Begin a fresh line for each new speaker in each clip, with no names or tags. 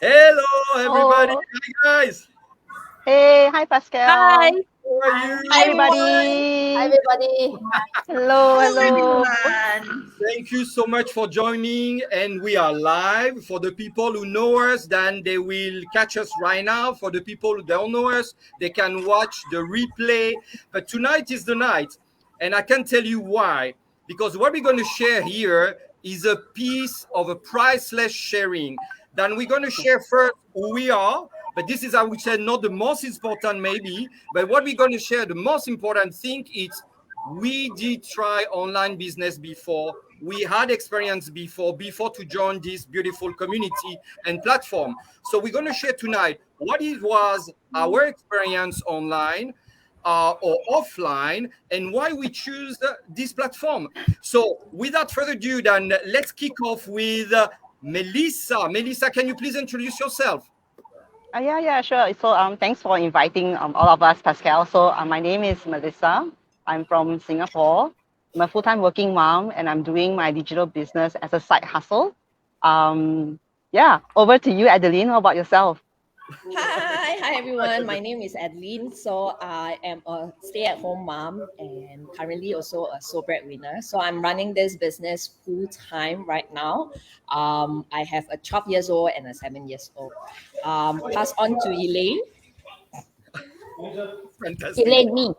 Hello, everybody.
Oh,
Hi, guys.
hey, hi Pascal.
Hi.
How are you?
Hi
Hi,
everybody.
everybody.
Hello,
Hello,
hello.
everyone.
Thank you so much for joining. And we are live. For the people who know us, then they will catch us right now. For the people who don't know us, they can watch the replay. But tonight is the night. And I can tell you why. Because what we're going to share here is a piece of a priceless sharing. Then we're going to share first who we are. But this is, I would say, not the most important, maybe. But what we're going to share, the most important thing is we did try online business before. We had experience before to join this beautiful community and platform. So we're going to share tonight what it was our experience online or offline and why we choose this platform. So without further ado, then let's kick off with Melissa. Melissa, can you please introduce yourself?
Yeah, sure. So thanks for inviting all of us, Pascal. So my name is Melissa. I'm from Singapore. I'm a full-time working mom, and I'm doing my digital business as a side hustle. Yeah, over to you, Adeline. How about yourself?
Hi everyone. My name is Adeline. So I am a stay-at-home mom and currently also a sole breadwinner. So I'm running this business full time right now. I have a 12 years old and a 7 years old. Pass on to Elaine.
Fantastic.
Elaine, me.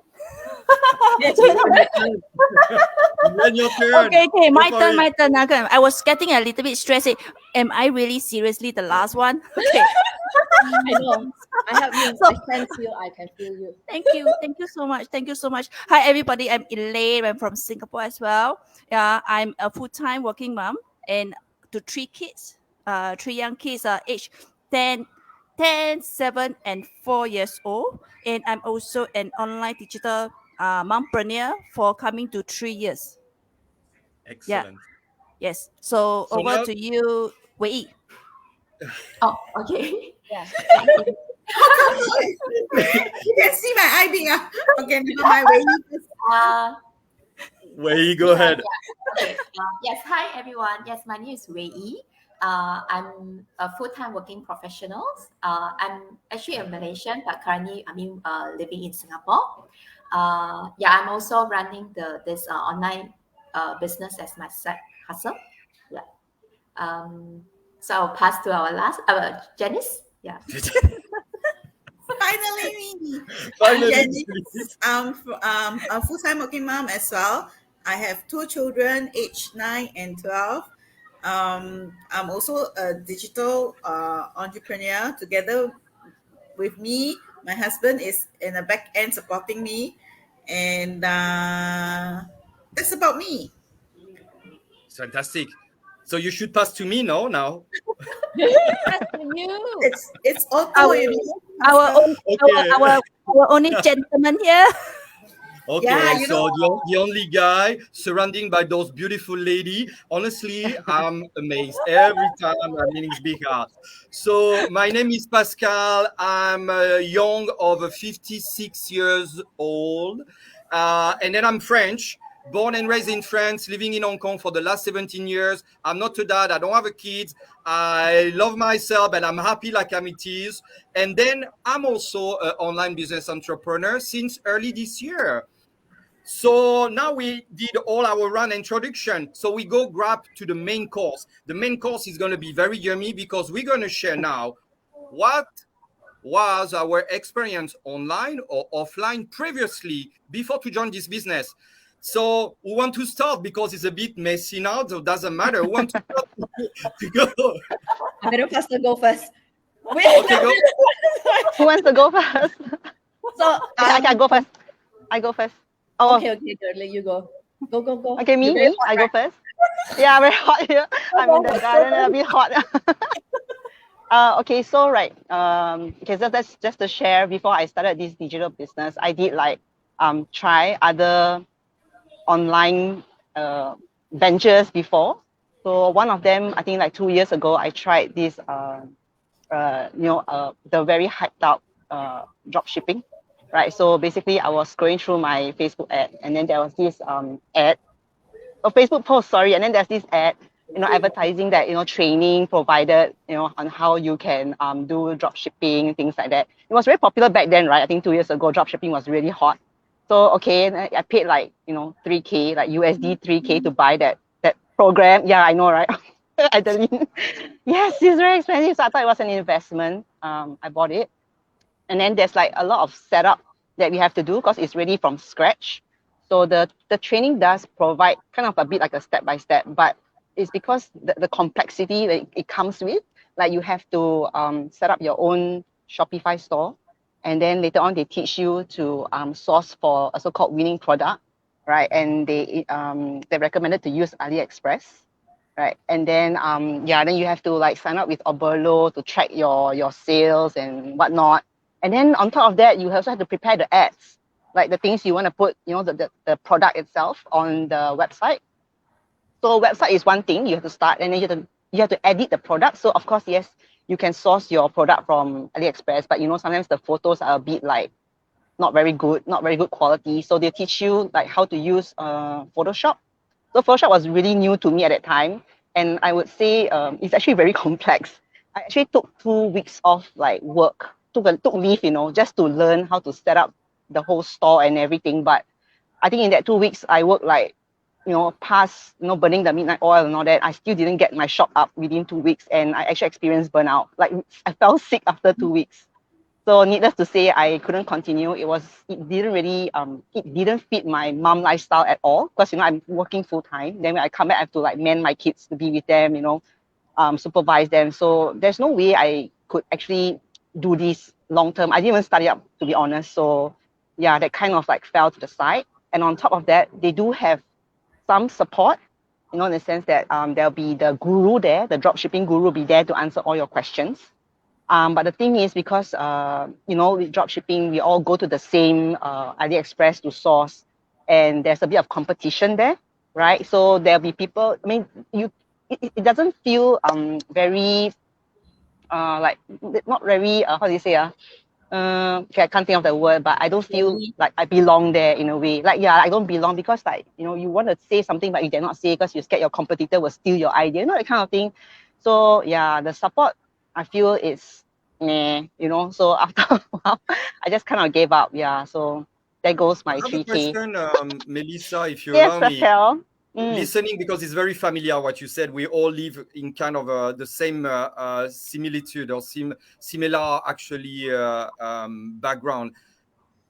Then your turn.
Okay, my
Go for
turn,
it.
my turn. Okay. I was getting a little bit stressed. Am I really seriously the last one? Okay.
I know. I have you. I can feel. I can feel you.
Thank you. Thank you so much. Thank you so much. Hi, everybody. I'm Elaine. I'm from Singapore as well. Yeah, I'm a full-time working mom and to three kids, three young kids, aged 10, 7, and 4 years old. And I'm also an online digital mompreneur for coming to 3 years. Yeah.
Excellent.
Yes. So
So
over
now,
to you, Wei.
Oh, okay.
Yeah. Thank you.
You can see my eye being okay. Never mind. Wait,
Uh,
Wei, go ahead.
okay. Yes. Hi, everyone. Yes, my name is Wei Yi. I'm a full-time working professional. I'm actually a Malaysian, but currently living in Singapore. Yeah, I'm also running this online business as my side hustle. Yeah. So I'll pass to our last Janice. Yeah.
finally me.
Finally,
Janice, a full-time working mom as well. I have two children, aged 9 and 12. I'm also a digital entrepreneur. Together with me, my husband is in the back end supporting me, and that's about me.
It's fantastic. So you should pass to me now.
That's for you.
It's all
Our,
you.
our only gentleman here.
Okay,
Yeah,
so the only guy surrounding by those beautiful lady. Honestly, I'm amazed every time I'm in his big house. So my name is Pascal. I'm young, over 56 years old, and then I'm French. Born and raised in France, living in Hong Kong for the last 17 years. I'm not a dad. I don't have a kid. I love myself and I'm happy like I'm it is. And then I'm also an online business entrepreneur since early this year. So now we did all our run introduction. So we go grab to the main course. The main course is going to be very yummy because we're going to share now what was our experience online or offline previously before to join this business. So we want to start because it's a bit messy now, so it doesn't matter. We want to start to go.
I better faster go first. Wait,
Okay, go.
Who wants to go first?
So
I go first. I go first. Oh,
okay, good. Let you go. Go.
okay,
You're very
me.
hot,
I go
right?
first. Yeah, very hot here. I'm in the garden, a bit hot. Okay, so right. Okay, so that's just to share. Before I started this digital business, I did try other online ventures before. So one of them, I think like 2 years ago, I tried this the very hyped out drop shipping, right? So basically I was scrolling through my Facebook ad and then there was this ad, a Facebook post, sorry, and then there's this ad advertising that, training provided, on how you can do drop shipping, things like that. It was very popular back then, right? I think 2 years ago, drop shipping was really hot. So, okay, and I paid like, 3K, like USD 3K to buy that program. Yeah, I know, right? Adeline. Yes, it's very expensive. So I thought it was an investment. I bought it. And then there's like a lot of setup that we have to do because it's really from scratch. So the training does provide kind of a bit like a step-by-step, but it's because the complexity that it comes with, like you have to set up your own Shopify store. And then later on, they teach you to source for a so-called winning product, right? And they're recommended to use AliExpress, right? And then then you have to like sign up with Oberlo to track your sales and whatnot. And then on top of that, you also have to prepare the ads, like the things you want to put, the product itself on the website. So website is one thing you have to start, and then you have to edit the product. So of course, yes, you can source your product from AliExpress, but sometimes the photos are a bit like not very good quality. So they teach you like how to use Photoshop. So Photoshop was really new to me at that time, and I would say it's actually very complex. I actually took 2 weeks off like work, took leave, just to learn how to set up the whole store and everything. But I think in that 2 weeks, I worked like, past, burning the midnight oil and all that. I still didn't get my shop up within 2 weeks, and I actually experienced burnout. Like I fell sick after 2 weeks. So needless to say, I couldn't continue. It didn't fit my mom lifestyle at all because, I'm working full time. Then when I come back, I have to like man my kids to be with them, supervise them. So there's no way I could actually do this long term. I didn't even study up, to be honest. So yeah, that kind of like fell to the side. And on top of that, they do have some support, in the sense that there'll be the guru there, the dropshipping guru will be there to answer all your questions. But the thing is, because with dropshipping, we all go to the same AliExpress to source, and there's a bit of competition there, right? So there'll be people. I mean, it doesn't feel very like not very how do you say okay, I can't think of the word, but I don't feel like I belong there in a way. Like, yeah, I don't belong because like, you want to say something, but you dare not say because you scared your competitor will steal your idea, that kind of thing. So yeah, the support, I feel it's meh, so after a while, I just kind of gave up. Yeah, so there goes my
I have
3K.
a question, Melissa, if you
Yes,
allow me.
Raquel.
Listening, because it's very familiar what you said. We all live in kind of the same similitude or similar actually background.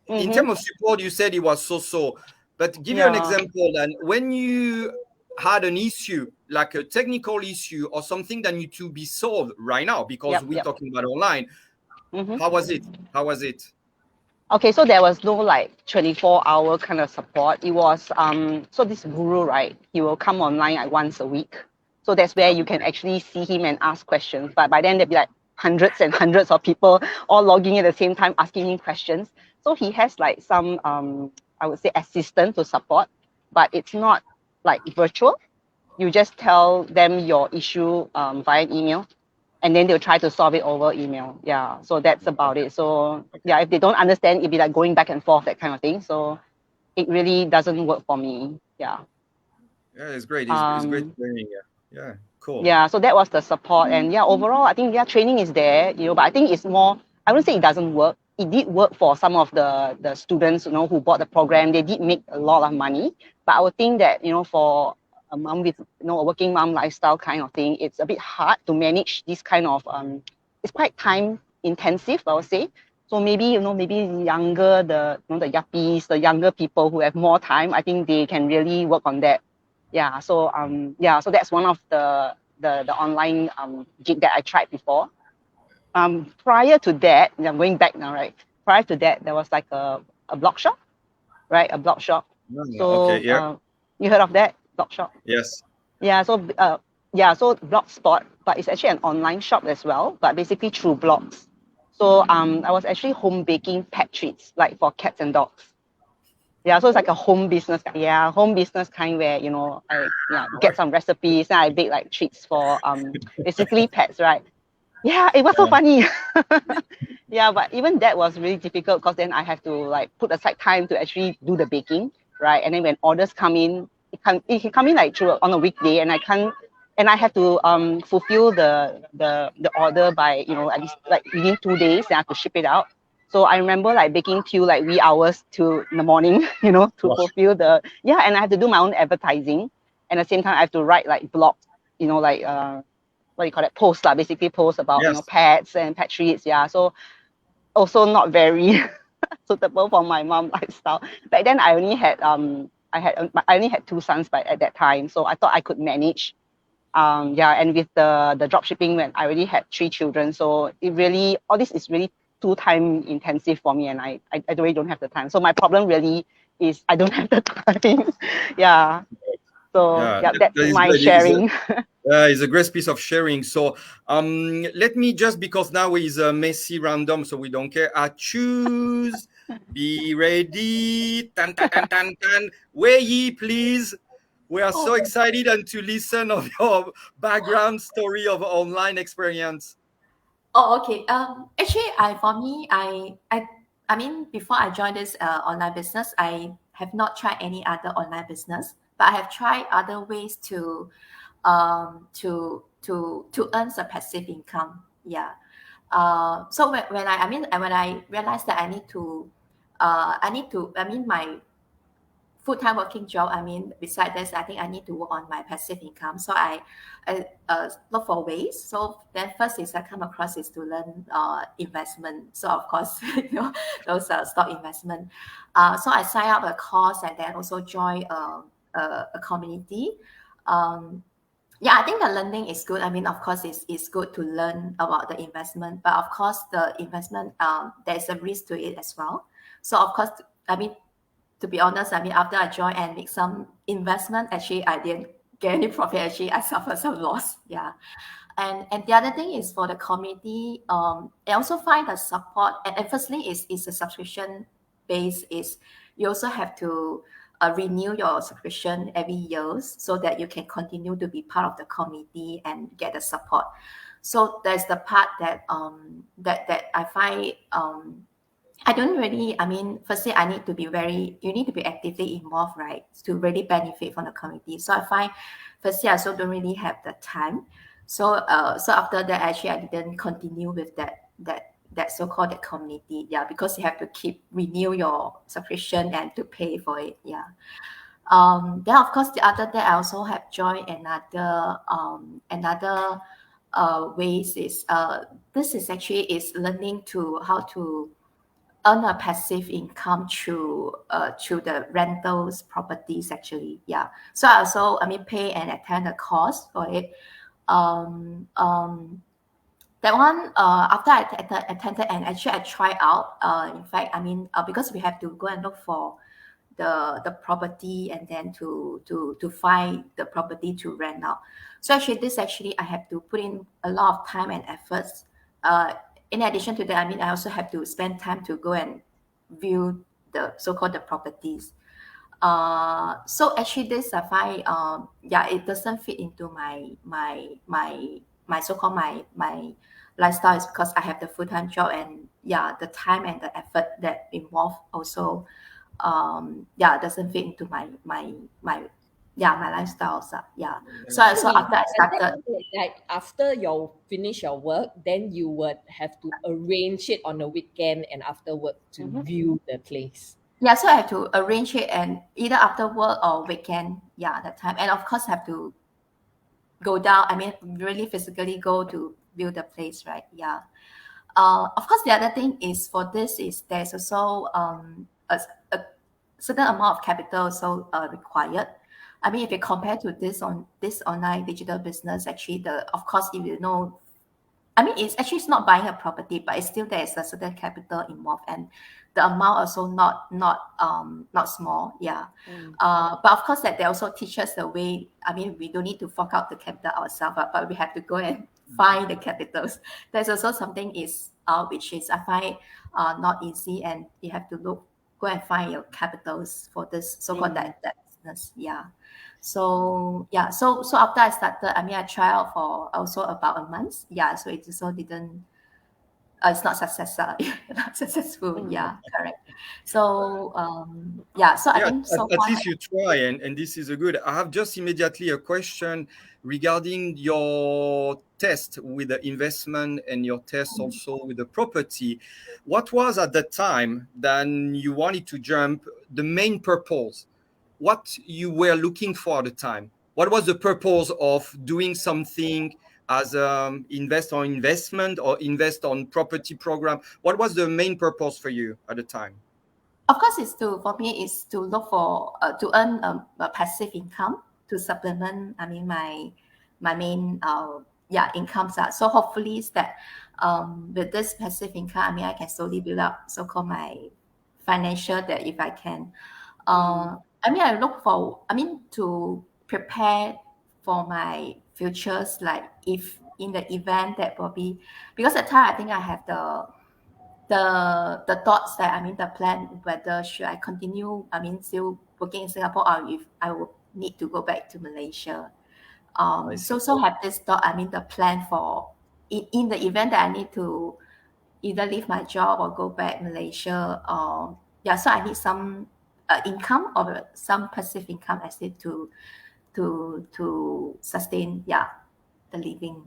In terms of support, you said it was so. But give you an example. And when you had an issue, like a technical issue or something that need to be solved right now, because we're talking about online, how was it?
Okay, so there was no like 24-hour kind of support. It was so this guru, right? He will come online like once a week. So that's where you can actually see him and ask questions. But by then there'll be like hundreds and hundreds of people all logging at the same time asking him questions. So he has like some I would say assistant to support, but it's not like virtual. You just tell them your issue via email, and then they'll try to solve it over email. Yeah, so that's about it. So yeah, if they don't understand, it'd be like going back and forth, that kind of thing. So it really doesn't work for me. Yeah.
Yeah, it's great. It's great training. Yeah, cool.
Yeah, so that was the support. And yeah, overall, I think training is there, but I think it's more, I wouldn't say it doesn't work. It did work for some of the students, who bought the program. They did make a lot of money. But I would think that, for a mom with a working mom lifestyle kind of thing, it's a bit hard to manage this kind of it's quite time intensive, I would say. So maybe maybe younger the yuppies, the younger people who have more time, I think they can really work on that. Yeah, so so that's one of the online gig that I tried before. Prior to that, I'm going back now, right? Prior to that, there was like a blog shop, right? A blog shop. So
okay, yeah.
You heard of that? Blog shop.
Yes.
Yeah, so so Blogspot, but it's actually an online shop as well, but basically through blogs. So I was actually home baking pet treats, like for cats and dogs. Yeah, so it's like a home business. Yeah, home business kind where I get some recipes and I bake like treats for basically pets, right? Yeah, it was so funny. Yeah, but even that was really difficult because then I have to like put aside time to actually do the baking, right? And then when orders come in, it can come in like on a weekday, and I can't and I had to fulfill the order by, you know, at least like within 2 days, and I have to ship it out. So I remember like baking till like wee hours to in the morning, you know, to
Gosh.
fulfill the, yeah, and I have to do my own advertising. And at the same time I have to write like blogs, you know, like what do you call it, posts lah, basically posts about, you know,
Yes.
pets and pet treats. Yeah. So also not very suitable for my mom lifestyle. Back then I only had I only had 2 sons by at that time, so I thought I could manage. Yeah, and with the drop shipping, when I already had 3 children, so it really, all this is really too time intensive for me, and I really don't have the time. So my problem really is I don't have the time. Yeah. So
Yeah,
yeah,
that
that's
is
my
good.
sharing.
It's a great piece of sharing. So let me just, because now is messy random, so we don't care. I choose. Be ready. Tan, tan, tan, tan, tan. 𝘭𝘪𝘥𝘦, please. We are so excited and to listen of your background story of online experience.
Oh, okay. Actually, for me, I mean, before I joined this online business, I have not tried any other online business, but I have tried other ways to earn some passive income. Yeah. So when I realized that I mean, my full-time working job, I mean, besides this, I think I need to work on my passive income. So I look for ways. So then first is I come across is to learn investment. So of course, you know, those stock investment. So I sign up a course and then also join a community. Yeah, I think the learning is good. I mean, of course, it's good to learn about the investment, but of course, the investment, there's a risk to it as well. So of course, I mean, to be honest, I mean, after I joined and make some investment, actually, I didn't get any profit. Actually, I suffered some loss. Yeah. And the other thing is for the community, I also find the support. And firstly, is a subscription base. Is you also have to renew your subscription every year so that you can continue to be part of the community and get the support. So there's the part that that I find I don't really, I mean, firstly, you need to be actively involved, right, to really benefit from the community. So I find, firstly, I also don't really have the time. So after that, actually, I didn't continue with that so-called the community, yeah, because you have to keep renew your subscription and to pay for it, yeah. Then of course, the other day I also have joined another ways is this is actually is learning to how to earn a passive income through the rentals properties actually. Yeah. So I also, I mean, pay and attend a course for it. That one, after I attended and actually I tried out, in fact, I mean, because we have to go and look for the property and then to find the property to rent out. So actually this actually I have to put in a lot of time and efforts. In addition to that, I mean, I also have to spend time to go and view the so-called the properties. So actually this I find, yeah, it doesn't fit into my so-called my lifestyle is because I have the full-time job and yeah, the time and the effort that involved also, yeah, doesn't fit into my lifestyle. So, yeah. So after I started,
like after you finish your work, then you would have to arrange it on a weekend and after work to view the place.
Yeah, so I have to arrange it and either after work or weekend, yeah, that time. And of course, I have to go down. I mean, really physically go to view the place, right? Yeah. Of course, the other thing is for this is there's also a certain amount of capital also required. I mean, if you compare to this online digital business, actually, of course, if you know, I mean, it's not buying a property, but it's still there's a certain capital involved, and the amount also not small, yeah. But of course, that they also teach us the way. I mean, we don't need to fork out the capital ourselves, but we have to go and find the capitals. There's also something is which is I find not easy, and you have to go and find your capitals for this so-called that business, yeah. So yeah, so after I started, I mean, I tried out for also about a month, yeah. So it also didn't, it's not successful, not successful, yeah, correct. So yeah, so I
Yeah,
think so
at
far.
least you try, and this is a good. I have just immediately a question regarding your test with the investment and your test also with the property. What was at the time then you wanted to jump the main purpose? What you were looking for at the time? What was the purpose of doing something as invest on investment or invest on property program? What was the main purpose for you at the time?
Of course, it's to for me is to look for to earn a passive income to supplement. I mean my main incomes are. So hopefully is that with this passive income, I mean I can slowly build up so called my financial that if I can. I mean I look for. I mean to prepare for my futures. Like if in the event that will be because at the time I think I have the thoughts that I mean the plan whether should I continue I mean still working in Singapore or if I would need to go back to Malaysia. So have this thought I mean the plan for in the event that I need to either leave my job or go back Malaysia so I need some income or some passive income as it to sustain the living.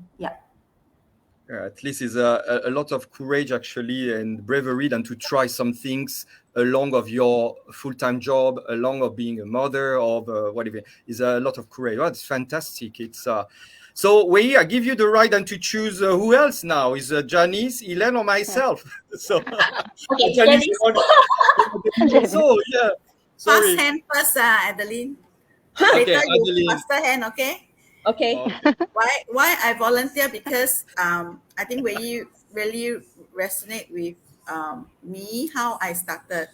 At least is a lot of courage actually and bravery than to try some things along of your full-time job, along of being a mother of whatever. Is a lot of courage. Oh, it's fantastic. It's so I give you the right and to choose who else now is Janice, Elaine, or myself. So
Okay,
Janice,
Janice.
so yeah. Sorry.
First hand first, Adeline.
Okay,
Later you
Adeline.
faster hand, okay?
Okay.
Why I volunteer because I think really resonate with me how I started.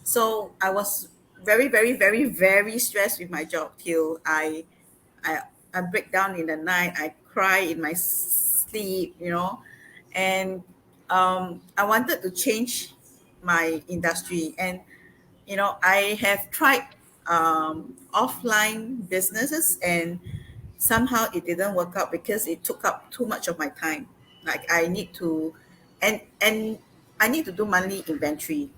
So I was very very very very stressed with my job till I break down in the night. I cry in my sleep, and I wanted to change my industry, and I have tried offline businesses and somehow it didn't work out because it took up too much of my time. Like I need to and I need to do monthly inventory,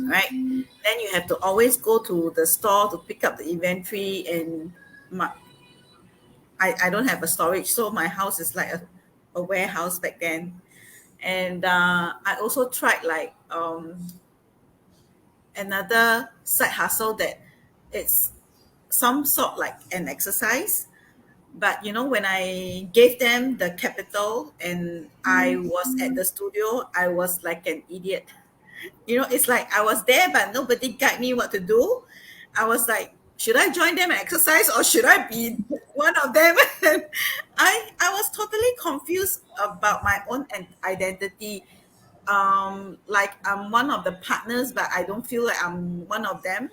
right? Then you have to always go to the store to pick up the inventory, and I don't have a storage, so my house is like a warehouse back then. And I also tried like another side hustle that it's some sort like an exercise. But when I gave them the capital and I was at the studio, I was like an idiot. It's like I was there, but nobody guide me what to do. I was like, should I join them and exercise or should I be one of them? And I was totally confused about my own identity. Like I'm one of the partners, but I don't feel like I'm one of them.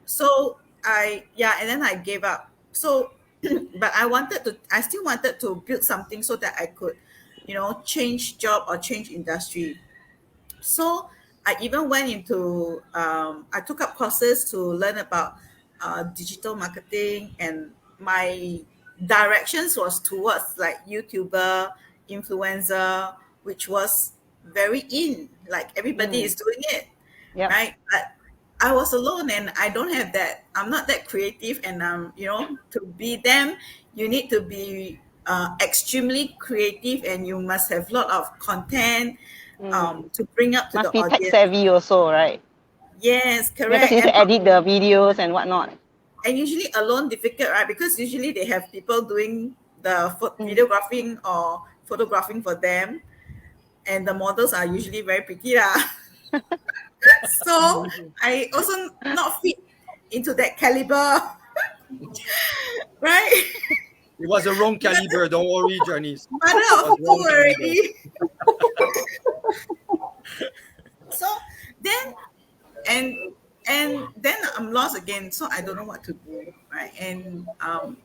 So and then I gave up. So but I still wanted to build something so that I could change job or change industry. So I even went into I took up courses to learn about digital marketing, and my directions was towards like YouTuber, influencer, which was very in, like everybody is doing it.
Yep.
Right? But I was alone and I don't have that. I'm not that creative, and to be them, you need to be extremely creative, and you must have a lot of content to bring up to
Must
the
be tech
audience.
savvy also, right?
Yes,
Because
correct.
you need to edit the videos and whatnot.
And usually alone difficult, right? Because usually they have people doing the videographing or photographing for them, and the models are usually very pretty lah. So I also not fit into that caliber, right?
It was a wrong caliber. Don't worry, Janice.
Mother of two already. So then, and then I'm lost again. So I don't know what to do, right? And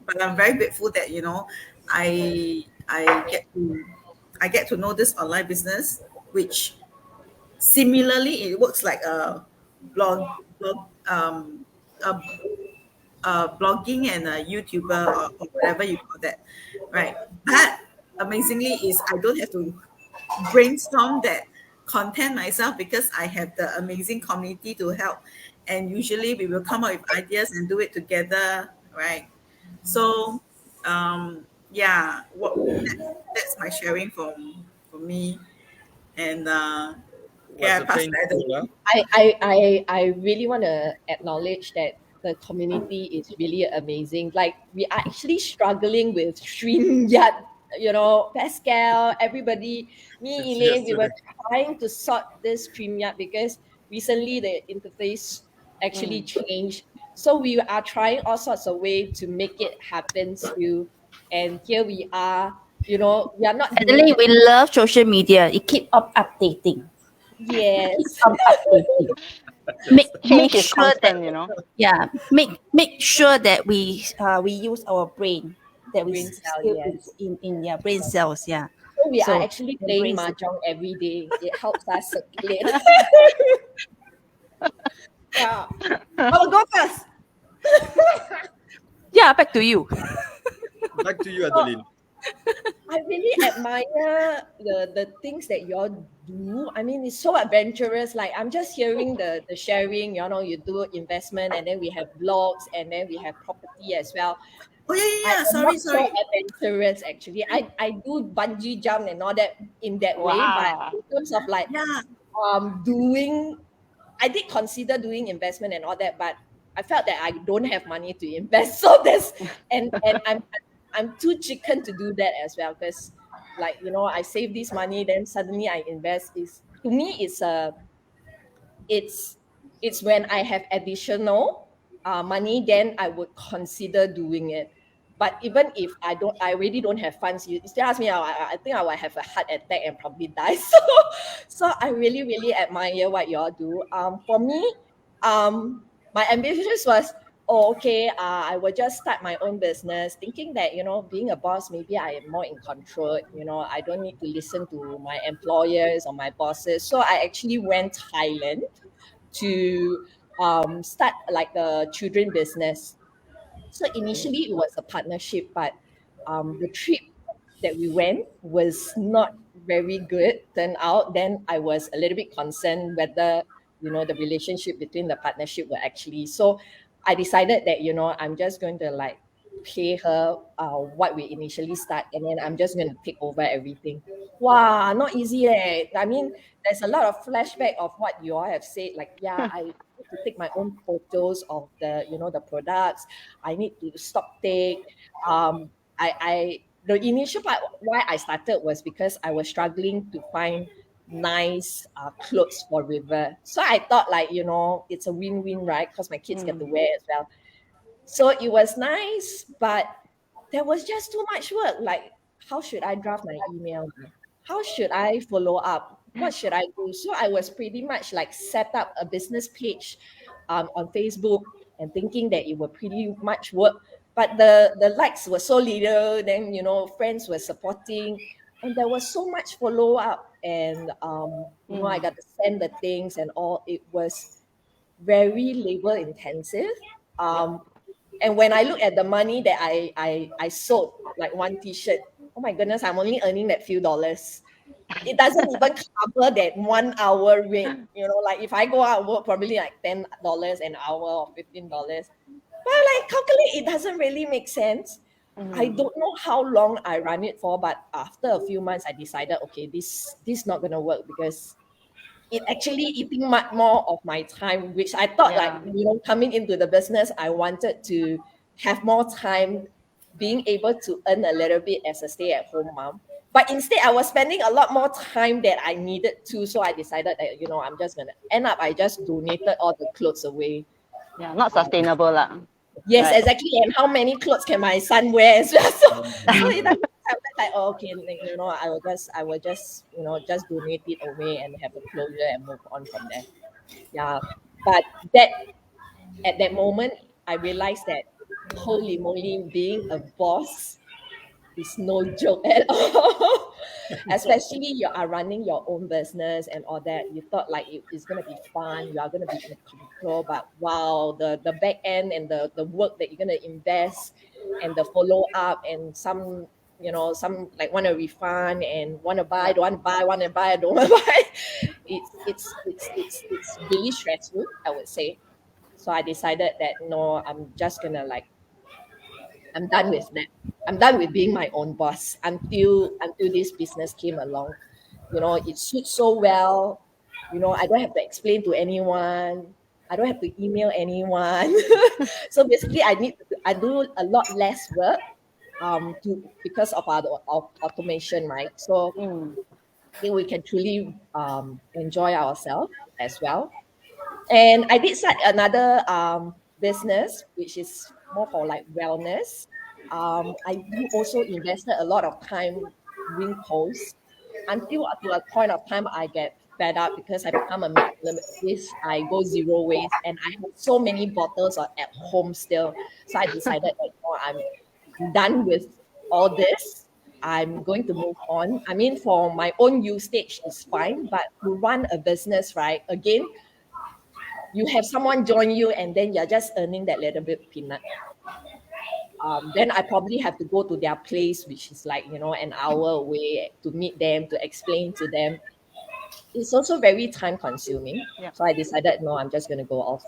but I'm very grateful that I get to know this online business, which similarly it works like a blogging and a YouTuber or whatever you call that, right? But amazingly is I don't have to brainstorm that content myself because I have the amazing community to help. And usually we will come up with ideas and do it together, right? So, yeah, that's my sharing from me. And
Was
I
a
pass that.
painful, huh?
I really want to acknowledge that the community is really amazing. Like we are actually struggling with StreamYard, Pascal, everybody, me,
Since
Elaine, we were
yesterday.
trying to sort this StreamYard because recently the interface actually changed. So we are trying all sorts of ways to make it happen still. And here we are, we are not doing
Adeline, we love social media. It keep up updating.
yes.
Updating.
Yes.
Make
Change is
sure that
constant.
make sure that we use our brain, that we
Brain cell,
still
yes.
in brain cells. Yeah.
So we are
So
actually
the
playing
brain cell-
mahjong every day. It helps us circulate. Yeah. I'll go first.
Yeah, back to you.
Back to you, Adeline.
I really admire the things that you all do. I mean, it's so adventurous. Like I'm just hearing the sharing, you do investment and then we have blogs and then we have property as well.
Oh yeah.
I am
Sorry.
not so adventurous actually. I do bungee jump and all that in that way, but
Wow.
in terms of like
Yeah.
I did consider doing investment and all that, but I felt that I don't have money to invest. So and I'm too chicken to do that as well because like I save this money, then suddenly I invest. Is to me it's when I have additional money, then I would consider doing it. But even if I really don't have funds, you still ask me, I think I will have a heart attack and probably die. So I really, really admire what you all do. For me, my ambition was, okay, I will just start my own business, thinking that, being a boss, maybe I am more in control. I don't need to listen to my employers or my bosses. So I actually went Thailand to start like a children business. So initially it was a partnership, but the trip that we went was not very good. Turned out, then I was a little bit concerned whether the relationship between the partnership were actually. So I decided that I'm just going to like pay her what we initially start, and then I'm just going to take over everything. Wow, not easy eh. I mean, there's a lot of flashback of what you all have said. Like, yeah, I need to take my own photos of the the products. I need to stock take. I the initial part why I started was because I was struggling to find nice clothes for River. So I thought like it's a win-win, right? Because my kids get to wear as well. So it was nice, but there was just too much work. Like, how should I draft my email? How should I follow up? What should I do? So I was pretty much like set up a business page on Facebook and thinking that it would pretty much work. But the likes were so little, then friends were supporting, and there was so much follow up, and I got to send the things and all. It was very labor intensive. And when I look at the money that I sold, like one t-shirt, oh my goodness, I'm only earning that few dollars. It doesn't even cover that 1 hour rate. Like if I go out and work, probably like $10 an hour or $15. But like calculate, it doesn't really make sense. I don't know how long I run it for, but after a few months, I decided, okay, this not gonna work because it actually eating much more of my time, which I thought like coming into the business, I wanted to have more time being able to earn a little bit as a stay-at-home mom. But instead, I was spending a lot more time that I needed to. So I decided that, I'm just going to end up, I just donated all the clothes away.
Yeah, not sustainable lah.
Yes,
Right.
exactly. And how many clothes can my son wear as well? So it doesn't have like, oh, okay, I will just, just donate it away and have a closure and move on from there. Yeah. But at that moment, I realized that holy moly, being a boss is no joke at all. Especially you are running your own business and all that. You thought like it's gonna be fun, you are gonna be in control, but wow, the back end and the work that you're gonna invest and the follow up and some like want to refund and want to buy, don't want to buy, want to buy, don't want to buy. it's really stressful, I would say. So I decided that no, I'm just gonna like I'm done with that. I'm done with being my own boss until this business came along. It suits so well. I don't have to explain to anyone. I don't have to email anyone. So basically, I do a lot less work because of our automation, right? So I think we can truly enjoy ourselves as well. And I did start another business, which is more for like wellness. I do also invested a lot of time doing posts until to a point of time I get fed up because I become a minimalist. I go zero waste, and I have so many bottles at home still. So I decided that I'm done with all this. I'm going to move on. I mean, for my own usage is fine, but to run a business, right? Again, you have someone join you and then you're just earning that little bit peanut. Then I probably have to go to their place, which is like, an hour away to meet them, to explain to them. It's also very time consuming.
Yeah.
So I decided, no, I'm just going to go off.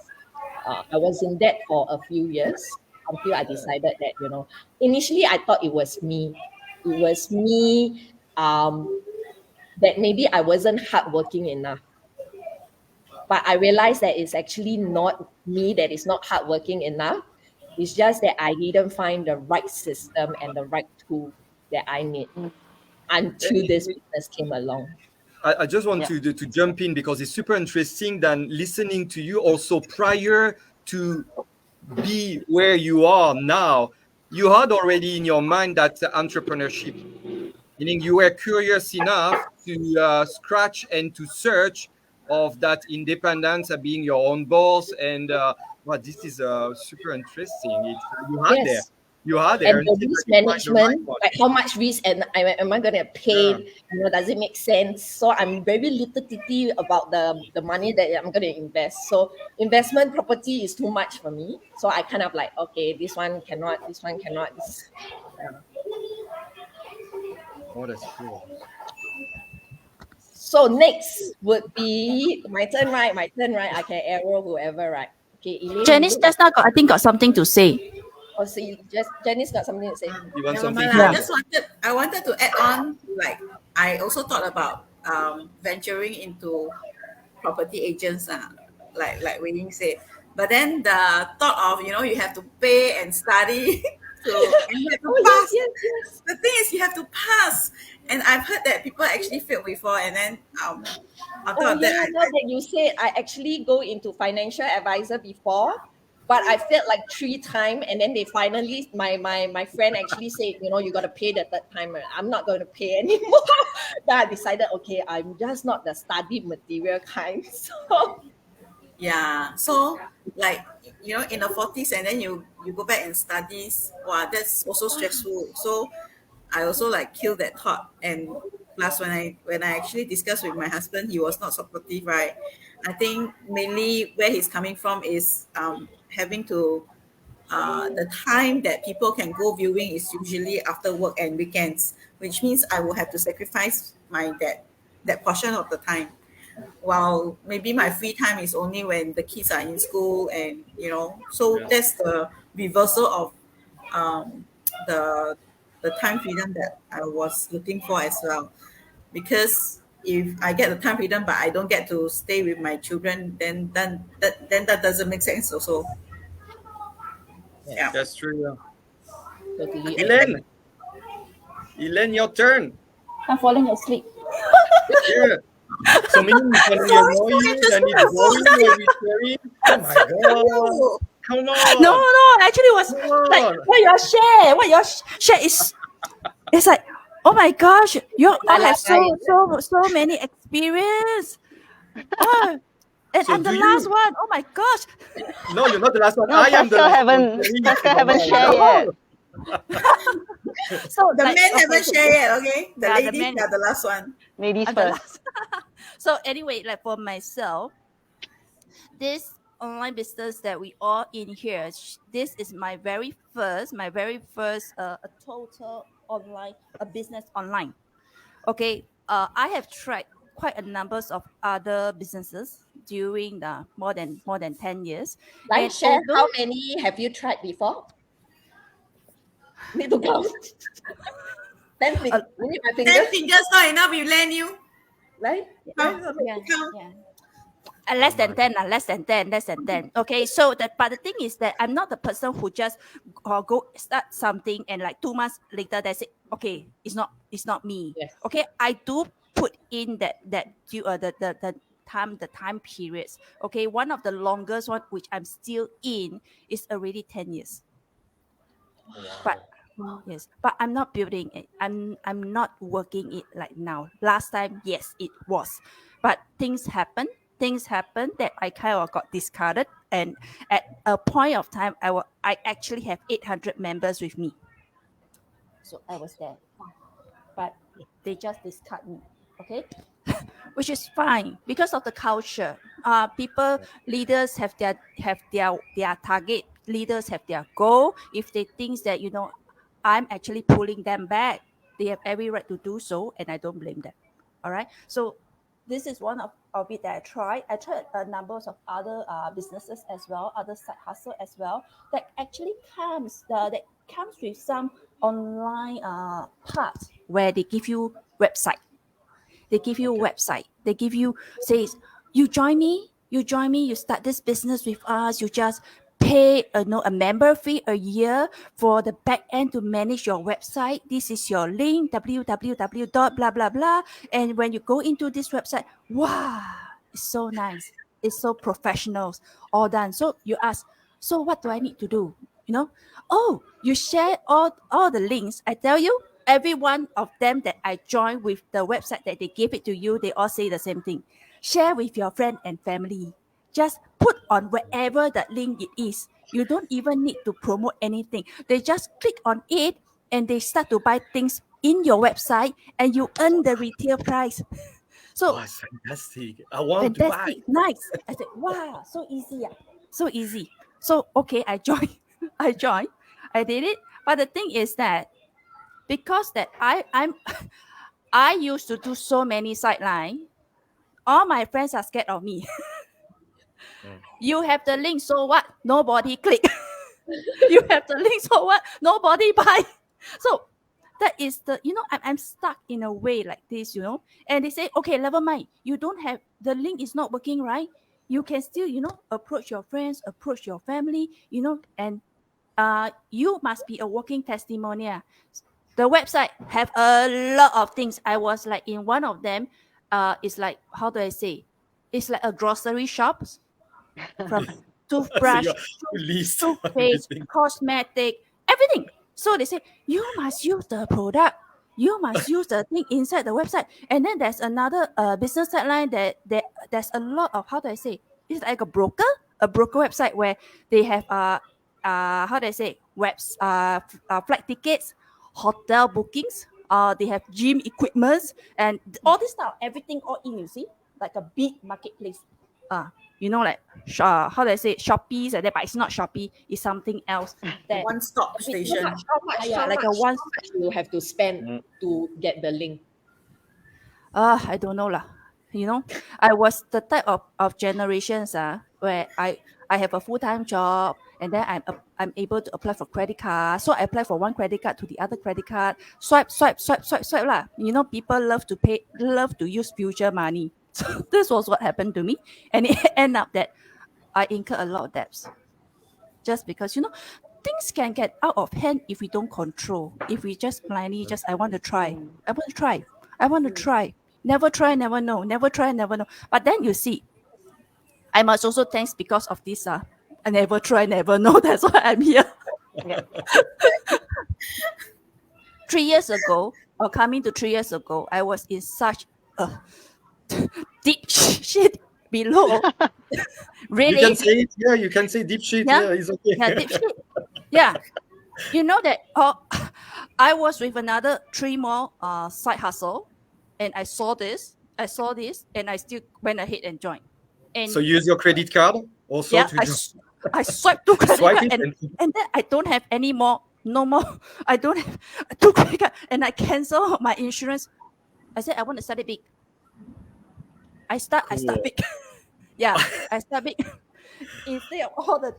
I was in debt for a few years until I decided that, initially I thought it was me. It was me that maybe I wasn't hardworking enough. But I realized that it's actually not me that is not hardworking enough. It's just that I didn't find the right system and the right tool that I need until this business came along.
I just want to jump in because it's super interesting than listening to you also prior to be where you are now. You had already in your mind that entrepreneurship, meaning you were curious enough to scratch and to search of that independence of being your own boss. And this is super interesting. You had there
And the
until
risk
you find the right
management,
one.
like how much risk am I going to pay? Does it make sense? So I'm very little titty about the money that I'm going to invest. So investment property is too much for me. So I kind of like, okay, this one cannot, this one cannot.
Oh, that's cool.
So next would be my turn, right? My turn, right? I can arrow whoever, right? Okay, Elaine.
Janice just now got, I think, got something to say.
Oh, so Janice got something to say.
You want
Never
something?
mind, I wanted to add on, like, I also thought about venturing into property agents, like Wei Ying said. But then the thought of, you have to pay and study and you have to pass.
Yes.
The thing is, you have to pass. And I've heard that people actually failed before. And then on top of that,
now that you said, I actually go into financial advisor before, but I failed like 3 times, and then they finally, my friend actually said, you got to pay the 3rd time. I'm not going to pay anymore. Then I decided, okay, I'm just not the study material kind. So
yeah. So like, in the 40s, and then you go back and studies. Wow, that's also stressful. So I also like killed that thought. And plus, when I actually discussed with my husband, he was not supportive, right? I think mainly where he's coming from is having to the time that people can go viewing is usually after work and weekends, which means I will have to sacrifice that portion of the time. While maybe my free time is only when the kids are in school, and so that's the reversal of um, the time freedom that I was looking for as well. Because if I get the time freedom but I don't get to stay with my children, then that doesn't make sense also. Yeah.
That's true. Yeah.
totally
Elaine, your turn.
I'm falling asleep.
Yeah. So meaning you can annoy you, then it's boring when we sharing. Oh my god. Come on.
No, actually it was
Come
like
on.
what your share is, it's like, oh my gosh, you all have so many experience. Oh, and
So
I'm the
do
last
you?
one. Oh my gosh.
No, you're not the last one.
No,
I am the
Pascal
last one.
haven't shared yet.
So
The
like,
men
okay,
haven't shared yet, okay? The
Yeah, the
ladies
men-
are the last one.
Ladies
I'm the
first.
last. So anyway, like for myself, this online business that we all in here, this is my very first a total online, a business online. Okay, I have tried quite a numbers of other businesses during the more than 10 years.
Like,
And
share
although-
how many have you tried before? Need to count. 10 we need my
10
fingers.
fingers not enough, we lend you.
Right?
Count.
yeah,
Count.
yeah. Less than 10, less than 10. Okay, so but the thing is that I'm not the person who just go start something and like 2 months later they say, okay, it's not me.
Yes.
Okay, I do put in that the time periods. Okay, one of the longest one which I'm still in is already 10 years. But yes, but I'm not building it. I'm not working it like now. Last time, yes, it was, but things happen that I kind of got discarded, and at a point of time, I actually have 800 members with me. So I was there, but they just discard me. Okay, which is fine because of the culture. People, leaders have their target. Leaders have their goal. If they think that I'm actually pulling them back, they have every right to do so, and I don't blame them. All right. So this is one of it that I tried. I tried a number of other businesses as well, other side hustle as well. That actually comes with some online part where they give you website. They give you a website. They give you, says, you join me, you start this business with us, you just pay a member fee a year for the back end to manage your website. This is your link, www.blah. And when you go into this website, wow, it's so nice. It's so professional, all done. So you ask, so what do I need to do? Oh, you share all the links. I tell you, every one of them that I join with the website that they give it to you, they all say the same thing. Share with your friend and family. Just put on wherever that link it is. You don't even need to promote anything. They just click on it and they start to buy things in your website and you earn the retail price. So
it's fantastic. I want to buy.
Nice. I said, wow, so easy. So easy. So okay, I joined. I did it. But the thing is that because that I used to do so many sideline, all my friends are scared of me. You have the link, so what? Nobody click. You have the link, so what? Nobody buy. So that is I'm stuck in a way like this, And they say, okay, never mind. You don't have the link is not working, right? You can still, approach your friends, approach your family, and you must be a walking testimonial. The website have a lot of things. I was like in one of them. It's like, how do I say? It's like a grocery shop. From toothbrush, toothpaste, cosmetic, everything. So they say, you must use the product. You must use the thing inside the website. And then there's another business headline that there's a lot of, how do I say? It's like a broker website where they have how do I say, flight tickets, hotel bookings. They have gym equipments and all this stuff. Everything all in. You see, like a big marketplace. Like how do I say, Shopee, like that, but it's not Shopee. It's something else. That
One-stop station.
How much you have to spend to get the link?
I don't know lah. I was the type of generations where I have a full-time job and then I'm able to apply for credit card. So I apply for one credit card to the other credit card. Swipe lah. People love to use future money. So this was what happened to me, and it ended up that I incurred a lot of debts. Just because things can get out of hand if we don't control. If we just blindly I want to try. Never try, never know. Never try, never know. But then you see, I must also thanks because of this. I never try, never know. That's why I'm here. 3 years ago, or coming to 3 years ago, I was in such a deep shit below. Really?
You can say it here. You can say deep shit here. It's okay.
Yeah, deep shit. Yeah. That I was with another 3 more side hustle, and I saw this, and I still went ahead and joined. And
so you use your credit card also?
Yeah, I swiped 2 credit cards, and then I don't have any more. No more. I don't have 2 credit cards, and I cancel my insurance. I said I want to start it big. I start
Cool.
big. Yeah, I start big. Instead of all the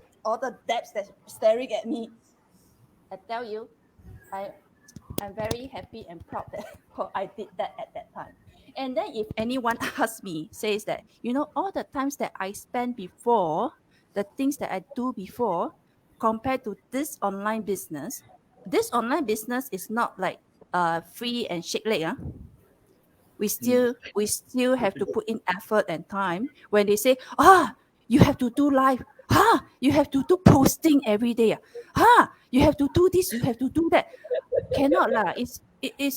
debts that staring at me, I tell you, I'm very happy and proud that I did that at that time. And then if anyone asks me, says that, all the times that I spent before, the things that I do before, compared to this online business is not like free and shake leg. We still have to put in effort and time. When they say, you have to do live, you have to do posting every day, you have to do this, you have to do that. Cannot lah. It's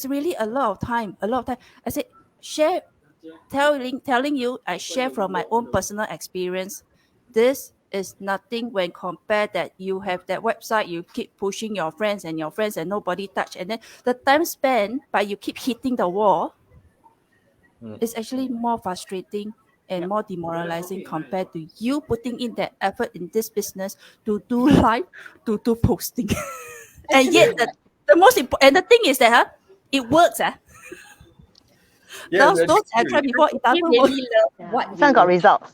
really a lot of time. I said, telling you, I share from my own personal experience. This is nothing when compared that you have that website, you keep pushing your friends and nobody touch, and then the time spent but you keep hitting the wall. It's actually more frustrating and more demoralizing compared to you putting in that effort in this business to do live, to do posting. And yet the most important, and the thing is that it works.
Yeah,
Those I tried before, it doesn't work.
Really love what
Some
you
got results.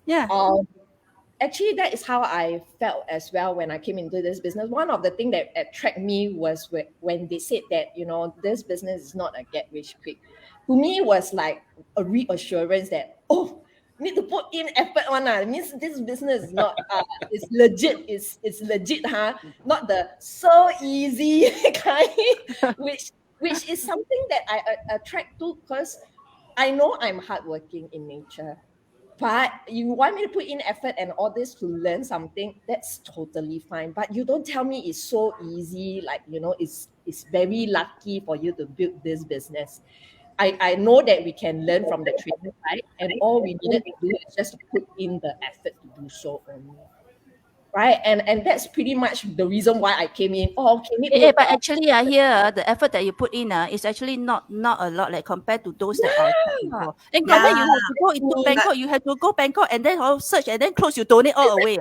Yeah.
Actually, that is how I felt as well when I came into this business. One of the things that attracted me was when they said that, this business is not a get rich quick. To me, it was like a reassurance that, need to put in effort one. It means this business is not, it's legit. It's legit, not the so easy kind, which is something that I attract to, because I know I'm hardworking in nature. But you want me to put in effort and all this to learn something, that's totally fine. But you don't tell me it's so easy, like, it's very lucky for you to build this business. I know that we can learn from the training side, and all we needed to do is just put in the effort to do so only. Right? And that's pretty much the reason why I came in.
But actually, here the effort that you put in is actually not a lot, like compared to those that are before. And compared, you have to go into Bangkok, you have to go Bangkok and then search and then close, you donate all away.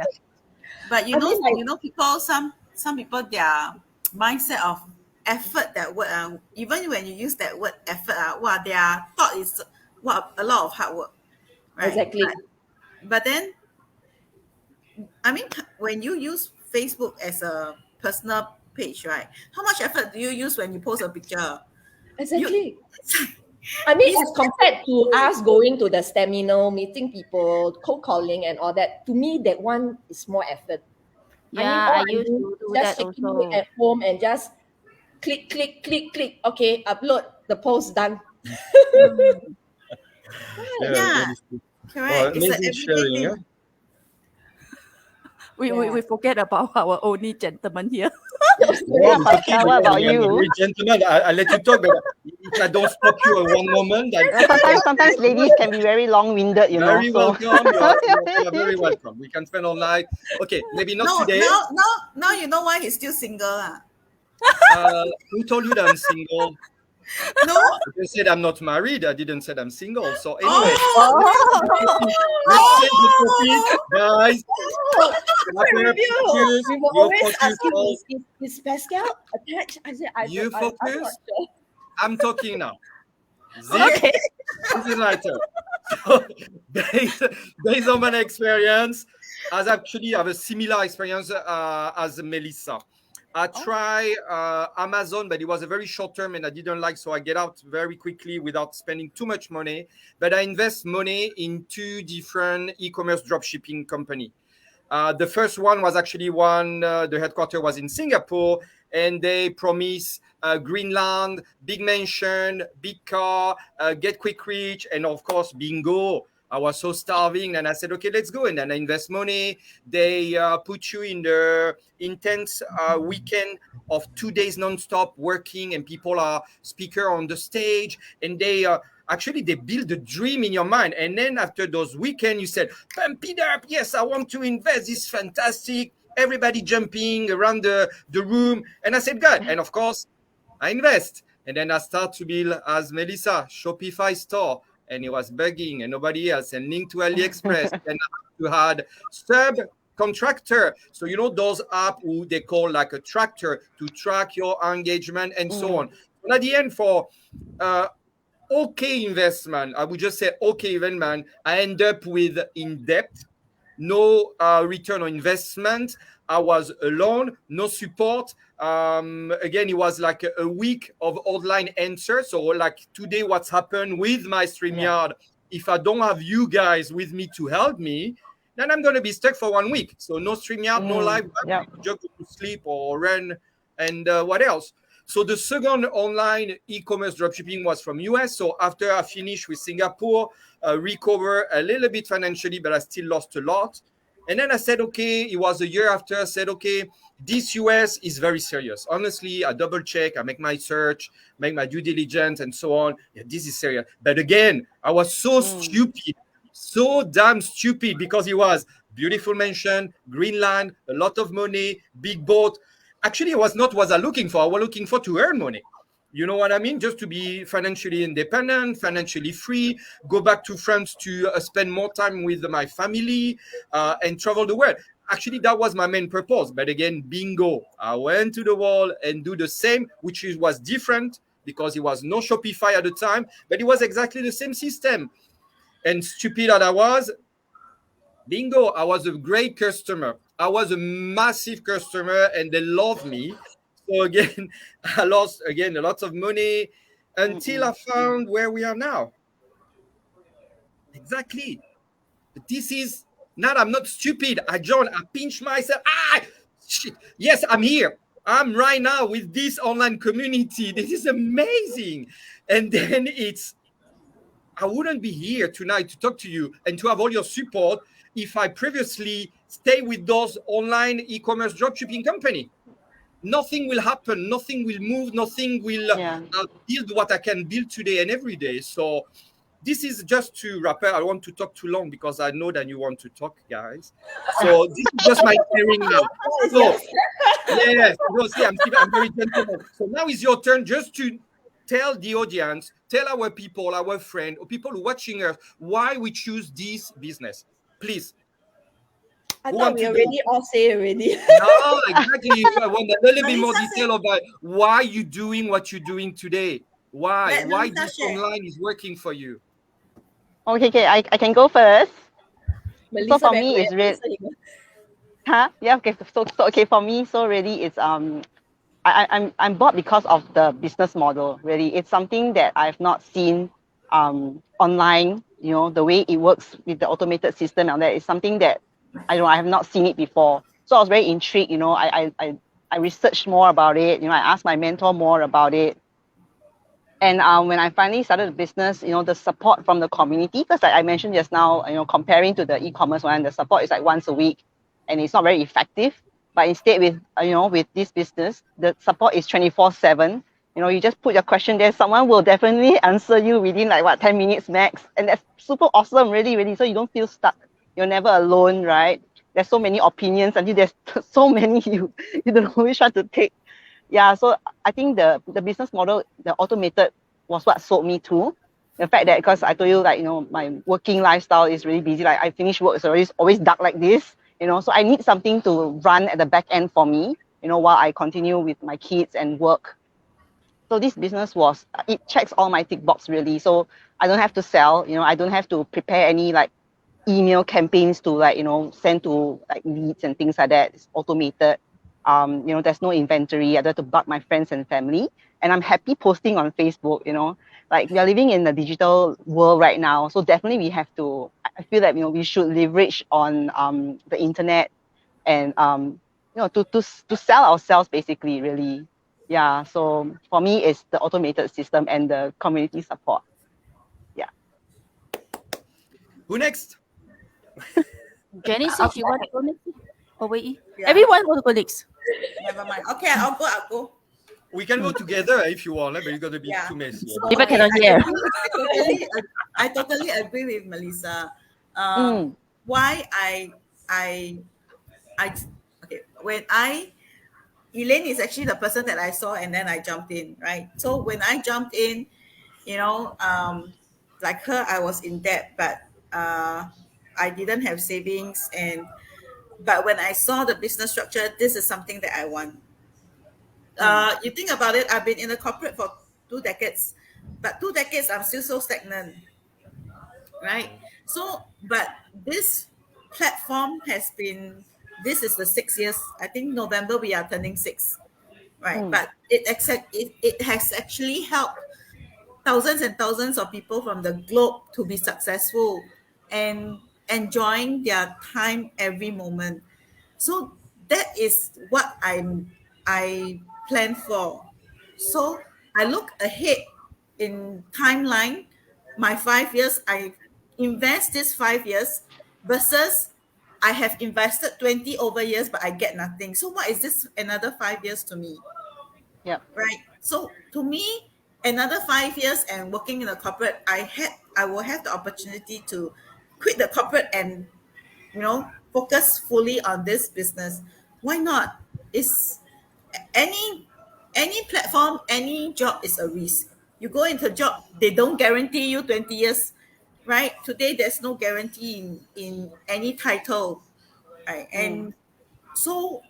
But you know, people, some people, their mindset of effort, that word, even when you use that word effort, their thought is a lot of hard work, right?
Exactly.
But then, I mean, when you use Facebook as a personal page, right? How much effort do you use when you post a picture?
Exactly. I mean, as compared to us going to the seminar, meeting people, cold calling and all that, to me, that one is more effort.
Yeah, I used to do that
just
also.
at home and just click. Okay, upload the post, done.
Yeah, correct. It's an
amazing
everyday
sharing.
thing.
Yeah?
We forget about our only gentleman here.
Well, it's okay.
What about
I'm a
you?
very gentleman. I'll let you talk, but if I don't stop you at one moment, then
Sometimes ladies can be very long-winded,
very
so.
welcome. You're very welcome. We can spend all night. Okay, maybe not today.
Now you know why he's still single.
Who told you that I'm single?
No?
I said I'm not married. I didn't say I'm single. So anyway, let's change the topic, guys.
We will always ask him, is Pascal attached? I said,
You
I'm not
focus.
sure.
I'm talking now.
Okay.
This is my turn. So, based on my experience, as actually I have a similar experience as Melissa. I try Amazon, but it was a very short term and I didn't like, so I get out very quickly without spending too much money. But I invest money in 2 different e-commerce dropshipping company. The first one was actually the headquarters was in Singapore, and they promise Greenland, big mansion, big car, get quick reach, and of course, bingo. I was so starving, and I said, okay, let's go. And then I invest money. They put you in the intense weekend of 2 days nonstop working, and people are speaker on the stage, and they actually they build a dream in your mind. And then after those weekends, you said, pump it up. Yes, I want to invest. It's fantastic. Everybody jumping around the room. And I said, God. And of course, I invest. And then I start to build, as Melissa, Shopify store. And it was bugging and nobody else, and link to AliExpress. And you had subcontractor. So, those apps who they call like a tractor to track your engagement and so on. And at the end, for okay investment. I would just say okay investment. I end up with in debt, no return on investment. I was alone, no support. Again, it was like a week of online answer. So like today, what's happened with my StreamYard, if I don't have you guys with me to help me, then I'm going to be stuck for 1 week. So no StreamYard, no live, just go to sleep or run and what else. So the second online e-commerce dropshipping was from US. So after I finished with Singapore, recover a little bit financially, but I still lost a lot. And then I said, okay, it was a year after. I said, okay, this US is very serious. Honestly, I double check, I make my search, make my due diligence and so on. Yeah, this is serious. But again, I was so stupid, so damn stupid, because it was beautiful mansion, green land, a lot of money, big boat. Actually, it was not what I was looking for. I was looking for to earn money. You know what I mean? Just to be financially independent, financially free, go back to France to spend more time with my family and travel the world. Actually, that was my main purpose. But again, bingo. I went to the wall and do the same, which was different because it was no Shopify at the time, but it was exactly the same system. And stupid that I was, bingo, I was a great customer. I was a massive customer and they loved me. So again, I lost again a lot of money until I found where we are now. Exactly. This is not, I'm not stupid. I joined, I pinch myself. Shit. Yes, I'm here. I'm right now with this online community. This is amazing. And then I wouldn't be here tonight to talk to you and to have all your support if I previously stay with those online e-commerce dropshipping company. Nothing will happen, nothing will move, nothing will build what I can build today and every day. So this is just to wrap up. I don't want to talk too long because I know that you want to talk, guys. So this is just my sharing now. So yes, I'm very gentleman. So now is your turn just to tell the audience, tell our people, our friends, or people who are watching us, why we choose this business. Please.
I thought we already all say already.
No, exactly. I want a little bit more detail about why you're doing what you're doing today. Why this online is working for you.
Okay, I can go first.
Melissa,
so for me, it's really, okay. So okay, for me, so really, it's I'm bought because of the business model. Really, it's something that I've not seen online. You know, the way it works with the automated system and that is something that I have not seen it before. So I was very intrigued. You know, I researched more about it. You know, I asked my mentor more about it. And when I finally started the business, you know, the support from the community, because like I mentioned just now, you know, comparing to the e-commerce one, the support is like once a week, and it's not very effective. But instead, with with this business, the support is 24/7. You know, you just put your question there, someone will definitely answer you within like 10 minutes max, and that's super awesome, really, really. So you don't feel stuck. You're never alone, right? There's so many opinions, until there's so many you don't know which one to take. Yeah, so I think the business model, the automated, was what sold me to. The fact that, because I told you, like, you know, my working lifestyle is really busy. Like, I finish work, it's always dark like this, you know, so I need something to run at the back end for me, you know, while I continue with my kids and work. So this business it checks all my tick box, really. So I don't have to sell, you know, I don't have to prepare any like email campaigns to like, you know, send to like leads and things like that. It's automated. You know, there's no inventory. I don't have to bug my friends and family. And I'm happy posting on Facebook, you know. Like, we are living in the digital world right now. So definitely we have to, I feel that, you know, we should leverage on the internet and, you know, to sell ourselves, basically, really. Yeah. So for me, it's the automated system and the community support. Yeah.
Who next?
Jenny said she wants to go next. Oh, wait. Yeah. Everyone wants to go next.
Never mind. Okay, I'll go.
We can go together if you want, but you're going to be too messy.
So, people cannot hear.
I totally agree with Melissa. Why okay, when Elaine is actually the person that I saw and then I jumped in, right? So when I jumped in, you know, like her, I was in debt, but I didn't have savings, but when I saw the business structure, this is something that I want. You think about it, I've been in the corporate for 2 decades. but 2 decades, I'm still so stagnant, right? So, but this platform has been, this is the 6 years. I think November we are turning 6, right? But it has actually helped thousands and thousands of people from the globe to be successful and enjoying their time every moment. So that is what I plan for. So I look ahead in timeline, my 5 years, I invest this 5 years versus I have invested 20 over years, but I get nothing. So what is this another 5 years to me?
Yep.
Right. So to me, another 5 years and working in a corporate, I will have the opportunity to quit the corporate and focus fully on this business. Why not? Is any any platform, any job is a risk. You go into a job, they don't guarantee you 20 years, right? Today there's no guarantee in any title, right? And so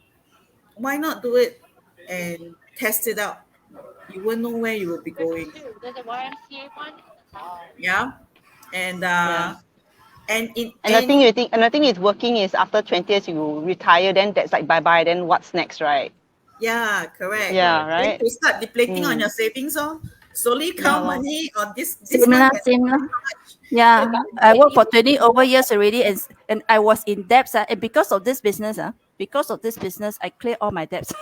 why not do it and test it out? You won't know where you will be going. Yeah. And
Yeah.
and in
And the thing
any
you think, and the thing is, working is after 20 years you retire, then that's like bye bye. Then what's next, right?
yeah, correct.
Yeah,
Then
right.
to start depleting on your savings, slowly count
lor.
money on this
Same
month.
lah, same lah. Yeah, I worked for 20 over years already, and I was in debts. And because of this business, I cleared all my debts.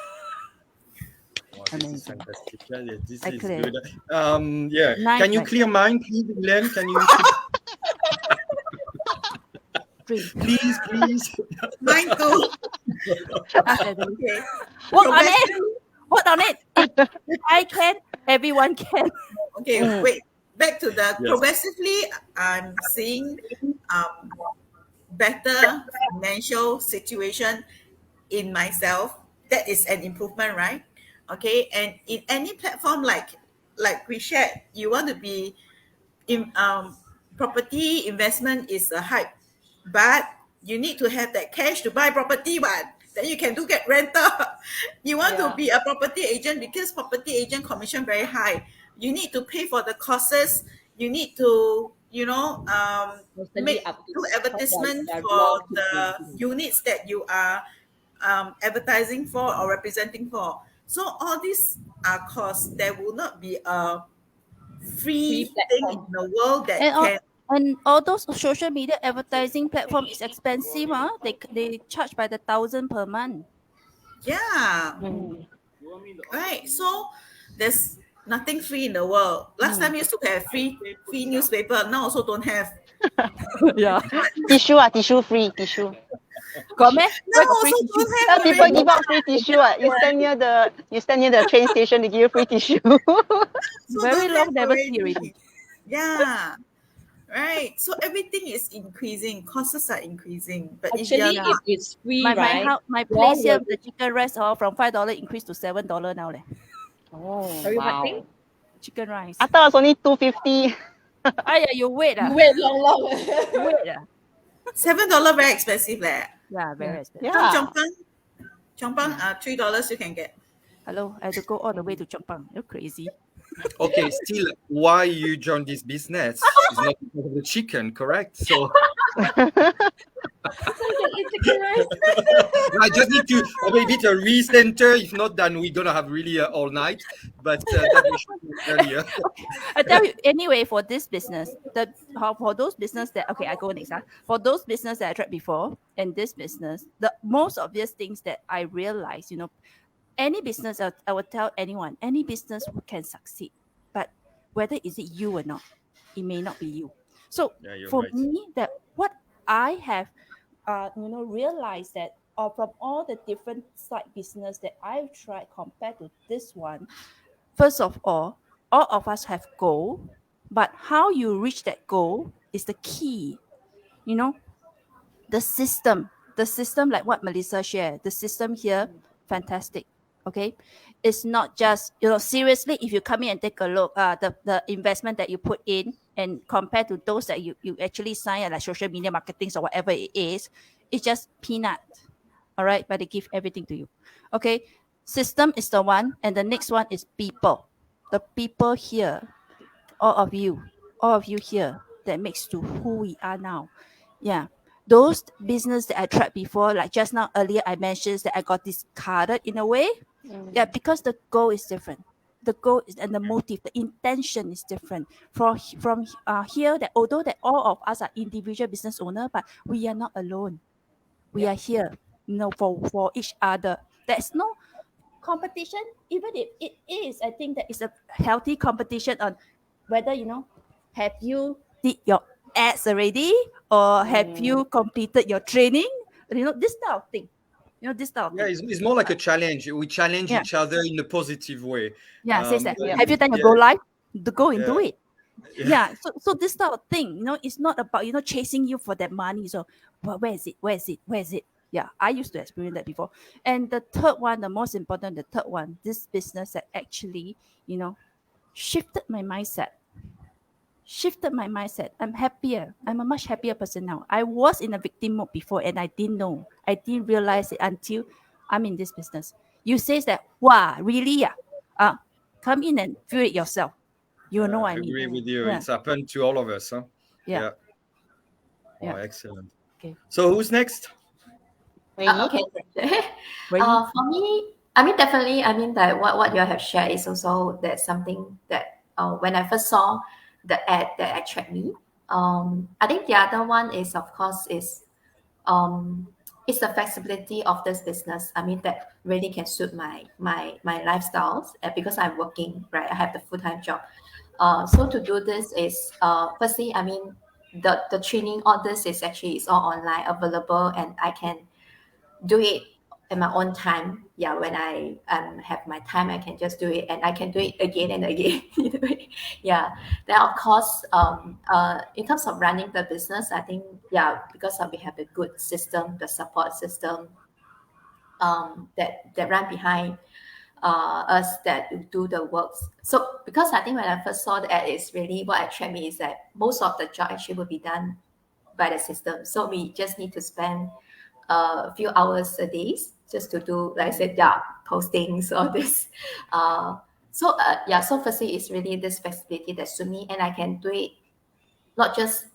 Wow, this is
Amazing.
fantastic. Yeah, this
I
is
clear.
good. Yeah.
Nice,
Can you
right?
clear mine, please, Glenn? Can you
Drink.
please?
Mine too.
Okay. Work on it. Work on it. If I can, everyone can.
Okay, wait. Back to the
Yes.
progressively, I'm seeing better financial situation in myself. That is an improvement, right? Okay, and in any platform like we shared, you want to be in property investment is a hype, but you need to have that cash to buy property one. Then you can do get rental. You want to be a property agent because property agent commission very high. You need to pay for the courses. You need to
Constantly
make
updates.
do advertisement
Their
for
blog keep
the
changing.
units that you are advertising for or representing for. So all these are costs. There will not be a free
Free
thing in
platform.
the world that
And all,
can.
and all those social media advertising platform is expensive. They charge by the 1,000 per month.
Yeah. Right. So there's nothing free in the world. Last time used to have free newspaper. Now also don't have.
Yeah.
Tissue free tissue.
Got me?
Now also don't have.
Some people
already.
give out free tissue. You stand near the train station, they give you free tissue.
So
Very
don't
long
have
never see already.
Yeah. Right. So everything is increasing. Costs are increasing. But if
Actually,
you're
if it's free,
My
right?
my
you
place
all
here,
will-
the chicken rice from $5 increased to $7 now.
Oh,
Sorry, what thing?
Chicken rice.
I thought it was only 250.
Aya, you wait.
You wait long.
Wait.
$7 very expensive leh.
Yeah, very expensive.
Yeah.
Chongpang, $3 you can get.
Hello, I had to go all the way to Chongpang. You're crazy.
Okay, still, why you joined this business is not because of the chicken, correct? So
So you can eat chicken rice.
I just need to have a bit of recenter. If not, then we're gonna have really all night. But that we should do earlier.
I tell you, anyway, for this business, for those business that I go next. For those business that I tried before and this business, the most obvious things that I realized, any business, I would tell anyone, any business can succeed, but whether is it you or not, it may not be you. So
Yeah, you're
for
right.
me, that what I have, realized that from all the different side business that I've tried compared to this one, first of all of us have goal, but how you reach that goal is the key. The system like what Melissa shared, the system here, fantastic. Okay, it's not just seriously, if you come in and take a look, the investment that you put in and compared to those that you actually sign, like social media marketing or whatever it is, it's just peanut. All right, but they give everything to you. Okay, system is the one, and the next one is people. The people here, all of you here that makes to who we are now. Yeah. Those business that I tried before, like just now earlier I mentioned that I got discarded in a way. Yeah, because the goal is different. The goal is, and the motive, the intention is different. From here, that although that all of us are individual business owner, but we are not alone. We are here, for each other. There's no competition, even if it is. I think that is a healthy competition on whether have you did your ads already, or have you completed your training. This type of thing. This type of
Yeah,
thing.
it's more like a challenge. We challenge
Yeah.
each other in a positive way.
Yeah, says that.
But
Have you done your
yeah,
go live? Go and do
yeah,
it. Yeah. So this type of thing, it's not about chasing you for that money. So, where is it? Where is it? Where is it? Yeah, I used to experience that before. And the third one, the most important, the third one, this business that actually, shifted my mindset. I'm happier. I'm a much happier person now. I was in a victim mode before, and I didn't know. I didn't realize it until I'm in this business. You says that, wow, really? Yeah. Come in and feel it yourself. You know what I mean?
agree with you.
Yeah.
It's happened to all of us, huh?
Yeah.
Oh,
Yeah.
excellent.
Okay.
So who's next?
Okay. For me, I mean, definitely, I mean, that what you have shared is also that something that when I first saw the ad that attract me. I think the other one is, of course, it's the flexibility of this business. I mean, that really can suit my lifestyles, because I'm working, right? I have the full-time job. So to do this is, firstly, I mean, the training, all this is all online available, and I can do it at my own time. Yeah, when I have my time, I can just do it, and I can do it again and again. Yeah. Then of course, in terms of running the business, I think, yeah, because we have a good system, the support system, that run behind us, that do the works. So because I think when I first saw the ad, is really what attracted me is that most of the job actually will be done by the system. So we just need to spend a few hours a day just to do, like I said, yeah, postings, all this. So firstly, it's really this flexibility that suits me, and I can do it not just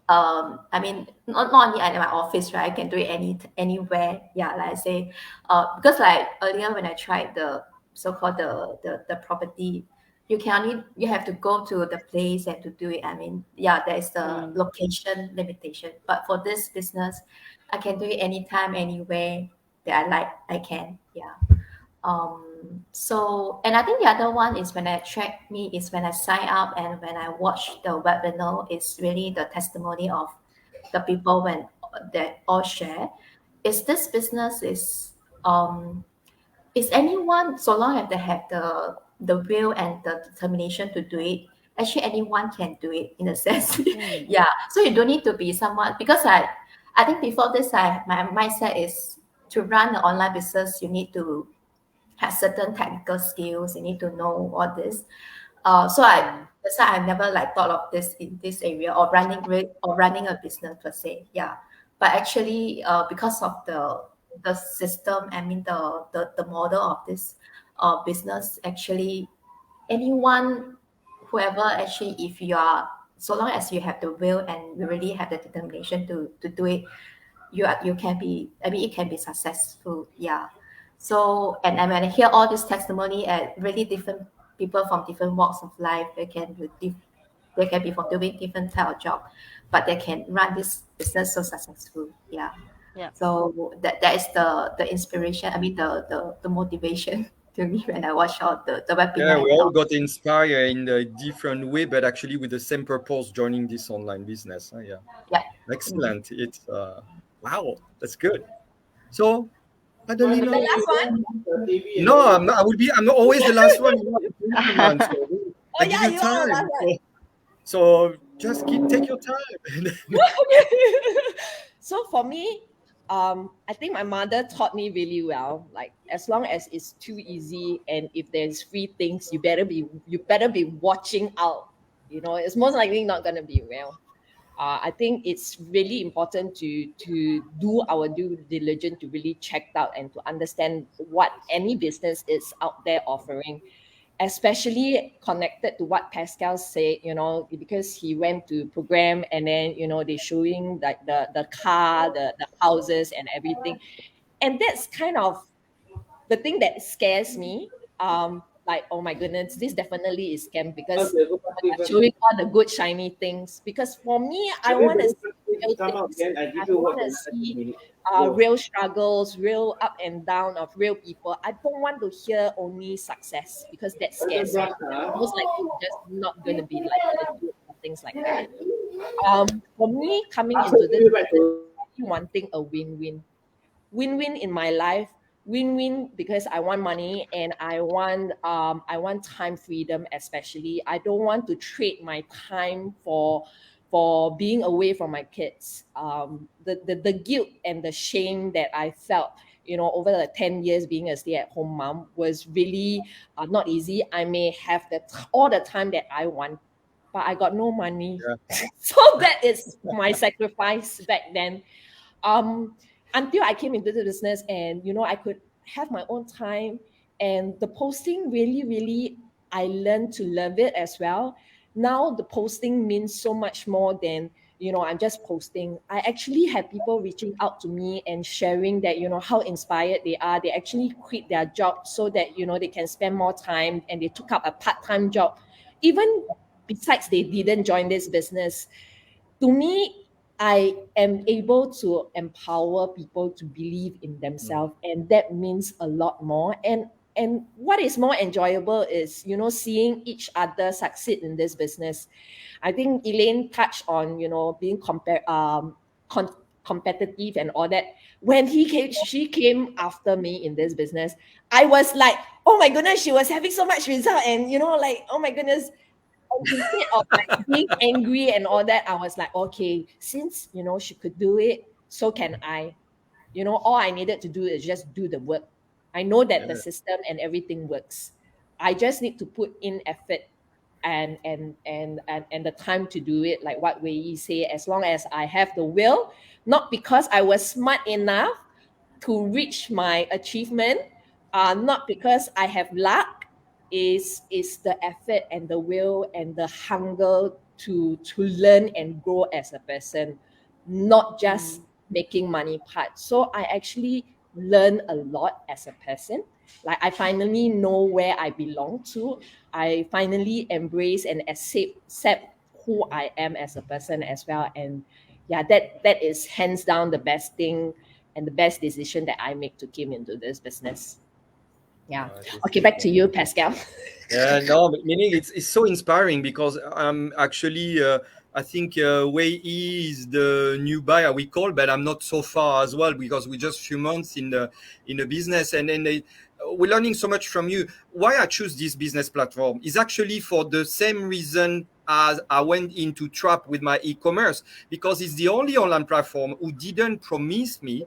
I mean, not only at my office, right? I can do it anywhere. Yeah, like I say, because like earlier when I tried the so-called the property, you have to go to the place and to do it. I mean, yeah, there is the location limitation. But for this business, I can do it anytime, anywhere that I like. I can. Yeah. So, and I think the other one is when I attract me is when I sign up and when I watch the webinar, it's really the testimony of the people when that all share. Is this business is anyone, so long as they have the will and the determination to do it, actually anyone can do it in a sense. Yeah. So you don't need to be someone, because I think before this my mindset is to run an online business, you need to have certain technical skills. You need to know all this. That's why I never like thought of this in this area, or running a business per se. Yeah, but actually, because of the system, I mean the model of this business, actually anyone, whoever, actually, if you are, so long as you have the will and you really have the determination to do it, you can be, I mean, it can be successful. Yeah. So, and when I hear all this testimony at really different people from different walks of life, they can be from doing different type of job, but they can run this business so successful. Yeah.
Yeah.
So that is the inspiration. I mean the motivation to me when I watch all the webinar.
Yeah, we
and
all
all.
got inspired in a different way, but actually with the same purpose, joining this online business. Huh? Yeah,
Yeah.
excellent. It's wow, that's good. So,
The
Adelina,
last one.
no, I'm always the last one. You know, I'm the one, so I give
Yeah,
you
you are the
time.
last one.
So just take your time.
So for me, I think my mother taught me really well. Like, as long as it's too easy, and if there's free things, you better be watching out. It's most likely not gonna be well. I think it's really important to do our due diligence, to really check out and to understand what any business is out there offering. especially connected to what Pascal said, because he went to program and then, they're showing like the car, the houses and everything. And that's kind of the thing that scares me. Like, oh my goodness, this definitely is scam because they're showing all the good shiny things. Because for me, I want to see real things. I want to see real struggles, real up and down of real people. I don't want to hear only success because that scares me. Most likely just not going to be like legit and things like that. For me, coming into this, wanting a win-win in my life. Win-win because I want money and I want time freedom. Especially, I don't want to trade my time for being away from my kids. The guilt and the shame that I felt, over the 10 years being a stay-at-home mom was really not easy. I may have all the time that I want, but I got no money. Yeah. So that is my sacrifice back then. Until I came into the business and, I could have my own time, and the posting really, I learned to love it as well. Now the posting means so much more than, I'm just posting. I actually have people reaching out to me and sharing that, how inspired they are. They actually quit their job so that, they can spend more time, and they took up a part-time job. Even besides they didn't join this business. To me, I am able to empower people to believe in themselves, and that means a lot more. And what is more enjoyable is, seeing each other succeed in this business. I think Elaine touched on, being competitive and all that. When she came after me in this business, I was like, oh my goodness, she was having so much result, and like, oh my goodness. Instead of like being angry and all that, I was like, okay, since she could do it, so can I. All I needed to do is just do the work. I know that the system and everything works. I just need to put in effort and the time to do it, like what Wei say, as long as I have the will, not because I was smart enough to reach my achievement, not because I have luck, is the effort and the will and the hunger to learn and grow as a person, not just making money part. So I actually learn a lot as a person. Like, I finally know where I belong to. I finally embrace and accept who I am as a person as well. And yeah, that is hands down the best thing and the best decision that I make to came into this business. Yeah. Okay, back to you, Pascal.
Yeah, no, meaning it's so inspiring because actually I think Wei is the new buyer we call, but I'm not so far as well because we're just a few months in the business, and then we're learning so much from you. Why I choose this business platform is actually for the same reason as I went into trap with my e-commerce, because it's the only online platform who didn't promise me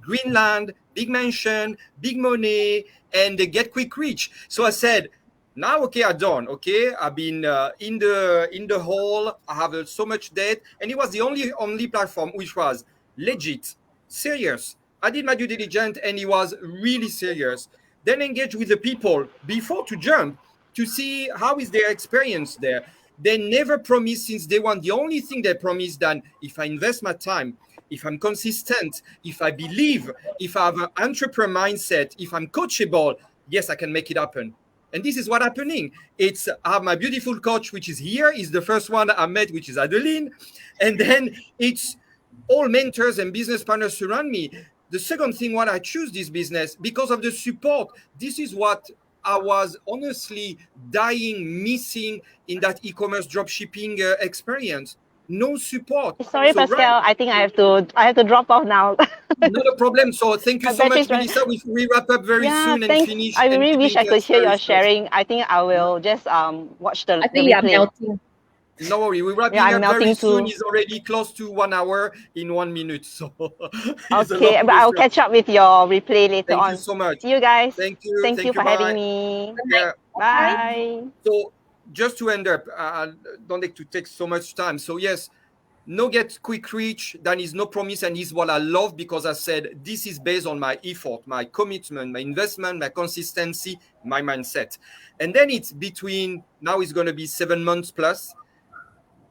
Greenland, big mansion, big money, and they get quick reach. So I said, now, okay, I'm done. Okay, I've been in the hole. I have so much debt, and it was the only platform which was legit, serious. I did my due diligence, and it was really serious. Then engage with the people before to jump to see how is their experience there. They never promised since day one. The only thing they promised that if I invest my time, if I'm consistent, if I believe, if I have an entrepreneur mindset, if I'm coachable, yes, I can make it happen. And this is what's happening. I have my beautiful coach, which is here. Is the first one I met, which is Adeline. And then it's all mentors and business partners surround me. The second thing, why I choose this business, because of the support. This is what I was honestly missing in that e-commerce dropshipping experience. No support.
Sorry, so, Pascal. Right. I think I have to drop off now.
Not a problem. So thank you so much, Melissa. We wrap up very soon and finish.
I really wish I could hear your sharing. I think I will just watch the.
I think you are melting.
No worry, we're wrapping up very soon. It's already close to 1 hour in 1 minute. So
okay, but I'll catch up with your replay later on.
Thank you so much.
See you guys.
Thank you.
Thank you for having me.
Yeah.
Bye.
So just to end up, I don't like to take so much time. So yes, no get quick reach, then is no promise, and is what I love, because I said this is based on my effort, my commitment, my investment, my consistency, my mindset. And then it's between, now it's going to be 7 months plus.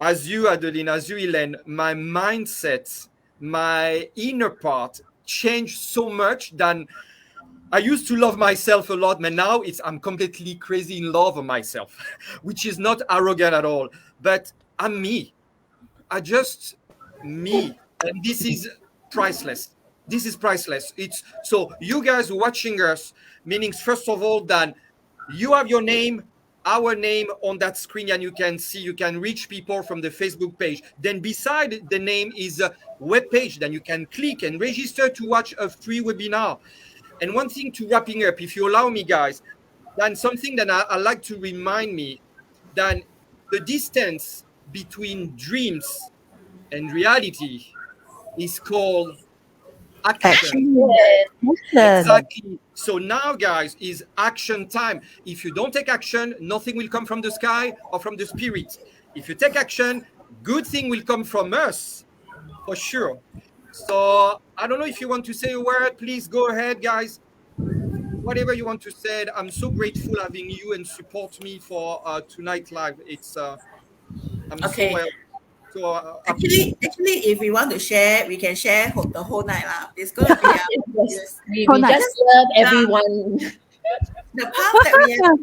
As you, Adeline, as you, Elaine, my mindset, my inner part changed so much than I used to love myself a lot, but now I'm completely crazy in love of myself, which is not arrogant at all. But I'm me. I just me, and this is priceless. This is priceless. It's so you guys watching us, meaning first of all that you have your name, our name on that screen, and you can reach people from the Facebook page. Then beside the name is a web page. Then you can click and register to watch a free webinar. And one thing to wrapping up, if you allow me, guys, then something that I like to remind me that the distance between dreams and reality is called action. Exactly. So now, guys, is action time. If you don't take action, nothing will come from the sky or from the spirit. If you take action, good thing will come from us, for sure. So I don't know if you want to say a word. Please go ahead, guys. Whatever you want to say. I'm so grateful having you and support me for tonight live. It's I'm
Okay.
so well. So
Actually, if we want to share, we can share the whole night. It's going to be
yes. We just love everyone.
The path that we have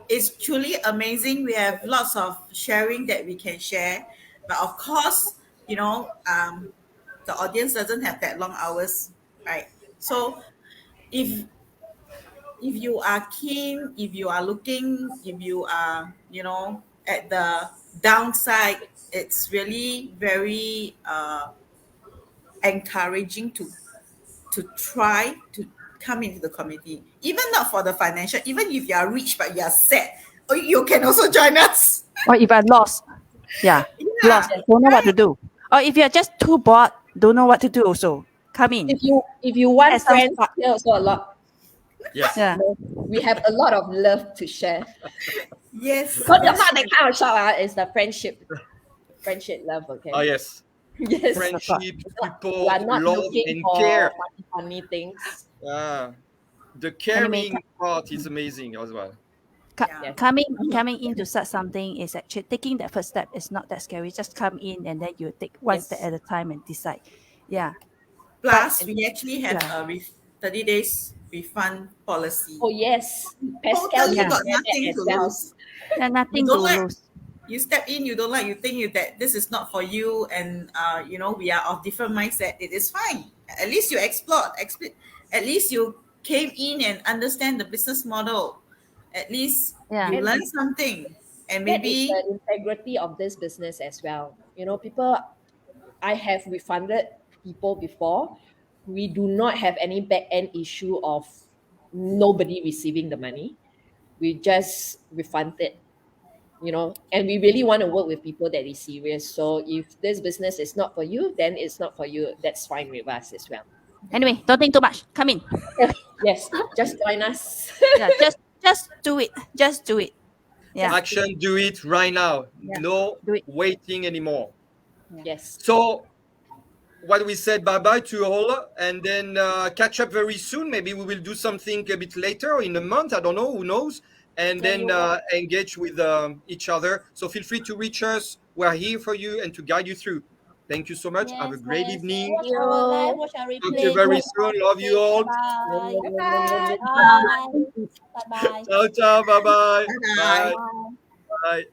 is truly amazing. We have lots of sharing that we can share. But of course, the audience doesn't have that long hours, right? So if you are keen, if you are looking, if you are, at the downside, it's really very encouraging to try to come into the community, even not for the financial, even if you are rich but you are sad, or you can also join us.
Or if I'm lost, lost, don't know what to do. Or if you're just too bored, don't know what to do also, come in.
If you want friends, there also a lot.
yes.
Yeah.
We have a lot of love to share.
Yes.
But the part that kind of shop is the friendship love, okay?
Oh yes.
Yes.
Friendship,
We are
support,
not
love,
looking
and
for
care.
funny things.
The caring part is amazing as well.
Coming in to start something is actually taking that first step. It's not that scary. Just come in and then you take one step at a time and decide. Yeah.
Plus, we actually have a 30 days refund policy.
Oh yes,
Pascal, you got nothing to lose.
Yeah, nothing to lose.
You step in, you don't like, you think that this is not for you, and we are of different mindset. It is fine. At least you explored. At least you came in and understand the business model. At least you learned something, and maybe
that is the integrity of this business as well. People, I have refunded people before. We do not have any back end issue of nobody receiving the money. We just refund it. And we really want to work with people that is serious. So if this business is not for you, then it's not for you. That's fine with us as well.
Anyway, don't think too much. Come in.
Yes, just join us.
Yeah, just do it. Just do it. Yeah.
Action, do it right now.
Yeah.
No
Do it.
waiting anymore.
Yes.
So what we said, bye-bye to all, and then catch up very soon. Maybe we will do something a bit later, in a month. I don't know. Who knows? And then engage with each other. So feel free to reach us. We're here for you and to guide you through. Thank you so much. Have a great evening.
Watch our live, watch our replay.
Talk to you very soon. Love you all.
Bye.
Bye.
Bye. Bye. Bye.
Ciao, ciao. Bye-bye.
Bye.
Bye. Bye.